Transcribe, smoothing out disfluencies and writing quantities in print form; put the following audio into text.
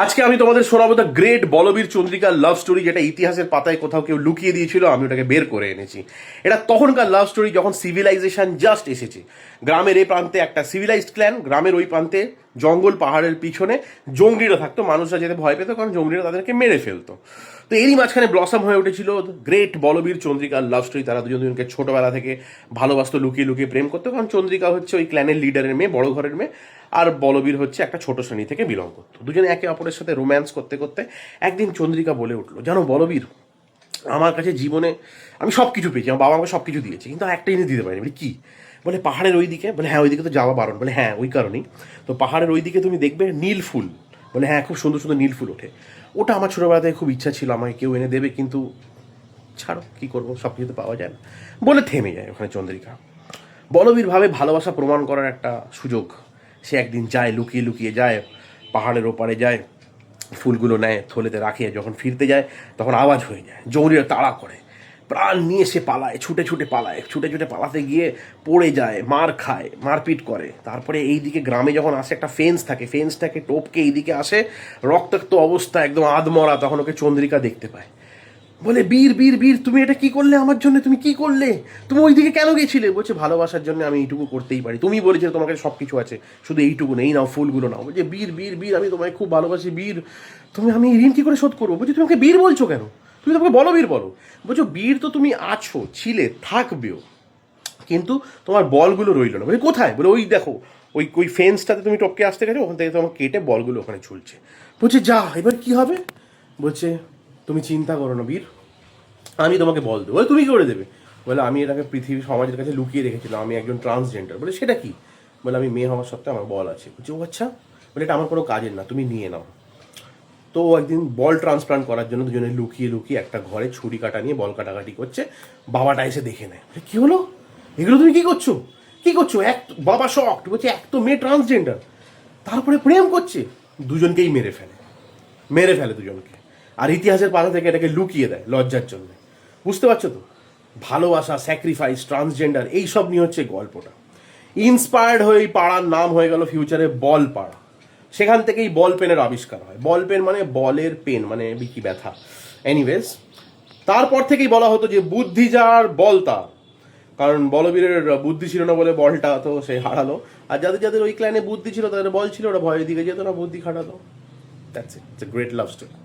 আজকে আমি তোমাদের শোনাবো দ্য গ্রেট বলবীর চন্দ্রিকার লাভ স্টোরি, যেটা ইতিহাসের পাতায় কোথাও কেউ লুকিয়ে দিয়েছিল, আমি ওটাকে বের করে এনেছি। এটা তখনকার লাভ স্টোরি যখন সিভিলাইজেশন জাস্ট এসেছে। গ্রামের এই প্রান্তে একটা সিভিলাইজড ক্ল্যান, গ্রামের ওই প্রান্তে জঙ্গল পাহাড়ের পিছনে জঙ্গলিরা থাকতো। মানুষরা যেতে ভয় পেত কারণ জঙ্গলিরা তাদেরকে মেরে ফেলতো। তো এরই মাঝখানে ব্লসম হয়ে উঠেছিল গ্রেট বলবীর চন্দ্রিকার লাভ স্টোরি। তারা দুজনকে ছোটবেলা থেকে ভালোবাসতো, লুকিয়ে লুকিয়ে প্রেম করতো, কারণ চন্দ্রিকা হচ্ছে ওই ক্ল্যানের লিডারের মেয়ে, বড় ঘরের মেয়ে, আর বলবীর হচ্ছে একটা ছোট শ্রেণী থেকে বিলং করতো। দুজনে একে অপরের সাথে রোম্যান্স করতে করতে একদিন চন্দ্রিকা বলে উঠলো, জানো বলবীর, আমার কাছে জীবনে আমি সব কিছু পেয়েছি, আমার বাবা আমাকে সব কিছু দিয়েছে, কিন্তু একটা জিনিস দিতে পারিনি। বলে কি? বলে পাহাড়ের ওই দিকে। বলে হ্যাঁ, ওই দিকে তো যাওয়া বারণ। বলে হ্যাঁ, ওই কারণেই তো পাহাড়ের ওই দিকে তুমি দেখবে নীল ফুল। বলে হ্যাঁ, খুব সুন্দর সুন্দর নীল ফুল ওঠে। ওটা আমার ছোটোবেলা থেকে খুব ইচ্ছা ছিল, আমাকে কেউ এনে দেবে, কিন্তু ছাড়ো, কী করবো, সব কিছু তো পাওয়া যায় না। বলে থেমে যায় ওখানে চন্দ্রিকা। বলবীর ভাবে ভালোবাসা প্রমাণ করার একটা সুযোগ। সে একদিন যায়, লুকিয়ে লুকিয়ে যায়, পাহাড়ের ওপারে যায়, ফুলগুলো নেয়, থলেতে রাখে। যখন ফিরতে যায় তখন আওয়াজ হয়ে যায়, জঙ্গলিরা তাড়া করে, প্রাণ নিয়ে সে পালায়, ছুটে ছুটে পালায়। ছুটে ছুটে পালাতে গিয়ে পড়ে যায়, মার খায়, মারপিট করে। তারপরে এইদিকে গ্রামে যখন আসে, একটা ফেন্স থাকে, ফেন্সটাকে টপকে এইদিকে আসে, রক্তাক্ত অবস্থা, একদম আধমরা। তখন ওকে চন্দ্রিকা দেখতে পায়। বলে বীর বীর বীর, তুমি এটা কি করলে আমার জন্য? তুমি কি করলে? তুমি ওইদিকে কেন গেছিলে? বলছে ভালোবাসার জন্য আমি এইটুকু করতেই পারি। তুমি বলেছিলে তোমার কাছে সব কিছু আছে, শুধু এইটুকু নেই, নাও ফুলগুলো নাও। বলছে বীর বীর বীর, আমি তোমায় খুব ভালোবাসি বীর, আমি এই ঋণ কি করে শোধ করবো? বলছি তুমি আমাকে বীর বলছো কেন? তুমি তোমাকে বলো বীর বলো। বলছো বীর তো তুমি আছো, ছিলে, থাকবেও, কিন্তু তোমার বলগুলো রইল না। বলে কোথায়? বলে ওই দেখো, ওই ওই ফেন্সটাতে তুমি টপকে আসতে গেছো, ওখান থেকে তোমার কেটে বলগুলো ওখানে ঝুলছে। বলছে যা, এবার কি হবে? বলছে তুমি চিন্তা করো না বীর, আমি তোমাকে বল দেবো। বলে তুমি কি করে দেবে? বলে আমি এটাকে পৃথিবী সমাজের কাছে লুকিয়ে রেখেছিলাম, আমি একজন ট্রান্সজেন্ডার। বলে সেটা কি? বলে আমি মেয়ে হওয়ার সত্ত্বেও আমার বল আছে। বলছে ও আচ্ছা। বলে এটা আমার কোনো কাজের না, তুমি নিয়ে নাও। তো একদিন বল ট্রান্সপ্লান্ট করার জন্য দুজনে লুকিয়ে লুকিয়ে একটা ঘরে ছুরি কাটা নিয়ে বল কাটাকাটি করছে। বাবাটা এসে দেখে নেয়। বলে কী হলো, এগুলো তুমি কী করছো, কী করছো? এক বাবা শক, বলছে এক তো মেয়ে ট্রান্সজেন্ডার, তারপরে প্রেম করছে। দুজনকেই মেরে ফেলে, মেরে ফেলে দুজনকে। আর ইতিহাসের পাতা থেকে এটাকে লুকিয়ে দেয় লজ্জার জন্য। বুঝতে পারছো তো? ভালোবাসা, স্যাক্রিফাইস, ট্রান্সজেন্ডার, এইসব নিয়ে হচ্ছে গল্পটা। ইন্সপায়ার্ড হয়ে এই পাড়ার নাম হয়ে গেল ফিউচারে বল পাড়া। সেখান থেকেই বল পেনের আবিষ্কার হয়। বল পেন মানে বলের পেন, মানে বিকি ব্যথা। এনিওয়েজ, তারপর থেকেই বলা হতো যে বুদ্ধি যার বল তার, কারণ বলবীরের বুদ্ধি ছিল না বলে বলটা তো সে হারালো। আর যাদের যাদের ওই ক্লানে বুদ্ধি ছিল, তাদের বল ছিল, ওরা ভয়ের দিকে যেত না, বুদ্ধি খাটাতো। That's it, it's a great love story.